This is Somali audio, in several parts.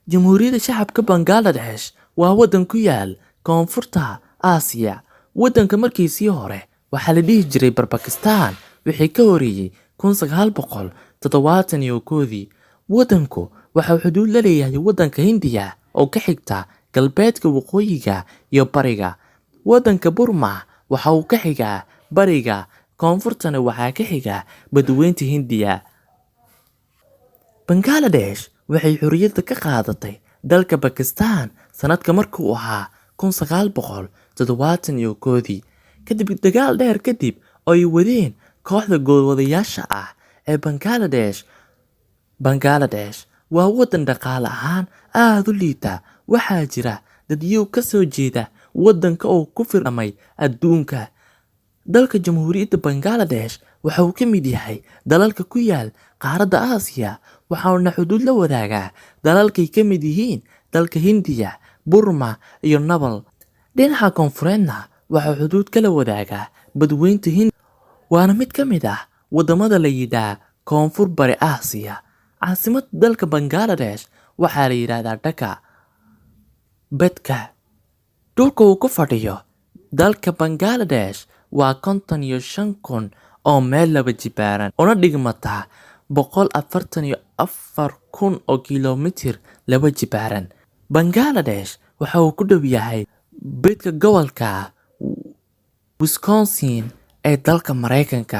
Jamhuuriyadda Shacabka Bangladesh waa waddan ku yaal koonfurta Aasiya. Waddanka markiisii hore waxaa la dhihi jiray Pakistan wixii ka horreeyay 1971. Waddanku waxa uu xuduud la leeyahay waddanka Hindiya oo ka xigta galbeedka, waqooyiga iyo bariga. Waddanka Burma waxa uu ka xigaa bariga, koonfurtana waxaa ka xiga Badweynta Hindiya. Bangladesh waxay xorriyadda ka qaadatay dalka Pakistan sanadka markuu ahaa 1971. Kadib dagaal dheer kadib oo ay wadeen kooxda goolwadayaasha ah ee Bangladesh waa waddan dhaqaale ahaan aad u liita. Waxaa jira dadyow ka soo jeeda waddanka oo ku firdhamay adduunka. Dalka Jamhuuriyadda Bangladesh waxa uu ka mid yahay dalalka ku yaal qaaradda Aasiya, waxaana xuduud la wadaagaa dalalkay ka mid yihiin dalka Hindiya, Burma iyo Nepal. Dhinaca koonfureedna waxa xuduud kala wadaagaa Badweynta Hindiya, waana mid ka mid ah waddamada la yidhaahdo Koonfur Bari Aasiya. Caasimadda dalka Bangladesh waxaa la yidhaahdaa Dhaka. Dhulka uu ku fadhiyo dalka Bangladesh waa 55,000 oo meel laba jibaaran, una dhigmata 144,000 oo kiiloomitir laba jibaaran. Bangladesh waxa uu ku dhow yahay badka gobolka Wisconsin ee dalka Mareykanka.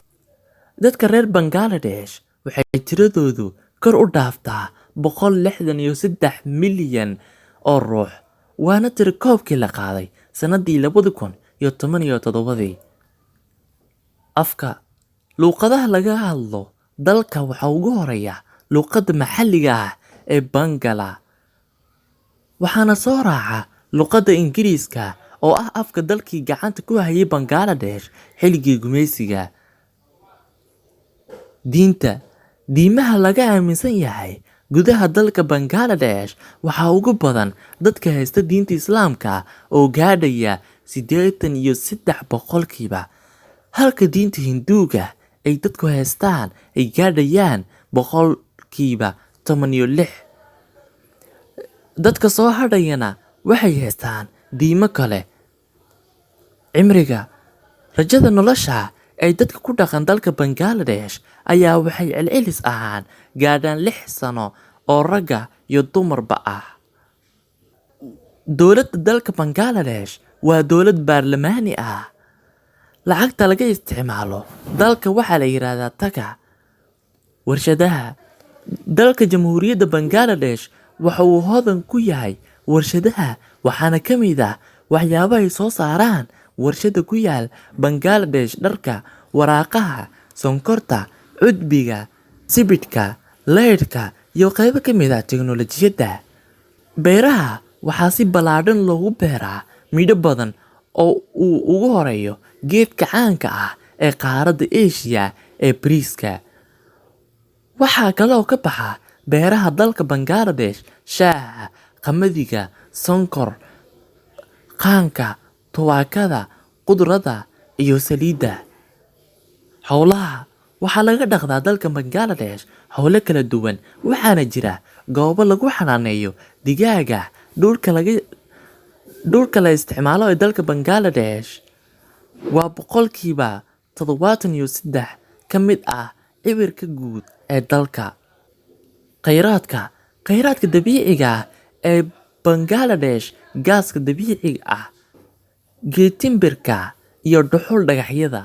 Dadka reer Bangladesh waxay tiradoodu kor u dhaaftaa 163 milyan oo ruux, waana tirakoobkii la qaaday sanadii 2017. Afka luqadaha laga hadlo dalka waxaa ugu horeeya luqadda maxalliga ah ee Bangla, waxaana soo raaca luqadda Ingiriiska oo ah afka dalkii gacanta ku hayay Bangladesh xilligii gumeysiga. Diimaha laga aaminsan yahay gudaha dalka Bangladesh waxaa ugu badan dadka haysta diinta Islaamka oo gaadhaya 83%, halka diinta Hinduuga ay dadku haystaan ay gaadhayaan 16%. Dadka soo hadhayana waxay haystaan diimo kale. Rajada nolosha ee dadka ku dhaqan dalka Bangladesh ayaa waxay celcelis ahaan gaadhaan 6 sano oo ragga iyo dumarba ah. Dowladda dalka Bangladesh waa dowlad baarlamaani ah. Lacagta laga isticmaalo dalka waxaa la yiraahdaa taka. Warshadaha dalka Jamhuuriyadda Bangladesh waxa uu hodan ku yahay warshadaha, waxaana ka mid ah waxyaabaha ay soo saaraan warshada ku yaal Bangladesh dharka, waraaqaha, sonkorta, cudbiga, sibidhka, leydhka iyo qaybo ka mid ah tiknoolajiyadda. Beeraha waxaa si ballaadhan loogu beeraa midho badan oo uu ugu horeeyo geedka caanka ah ee qaaradda Aasiya ee bariiska. Waxaa kaloo ka baxa beeraha dalka Bangladesh shaaha, qamadiga, sonkor, qaanka, tubaakada, khudradda iyo saliidda. Xoolaha waxaa laga dhaqdaa dalka Bangladesh xoolo kala duwan, waxaana jira goobo lagu xanaaneeyo digaaga. Dhulka la isticmaalo ee dalka Bangladesh waa 73% ka mid ah cabirka guud ee dalka. Kheyraadka dabiiciga ah ee Bangladesh: gaaska dabiiciga ah, geed timbirka iyo dhuxul dhagaxyada.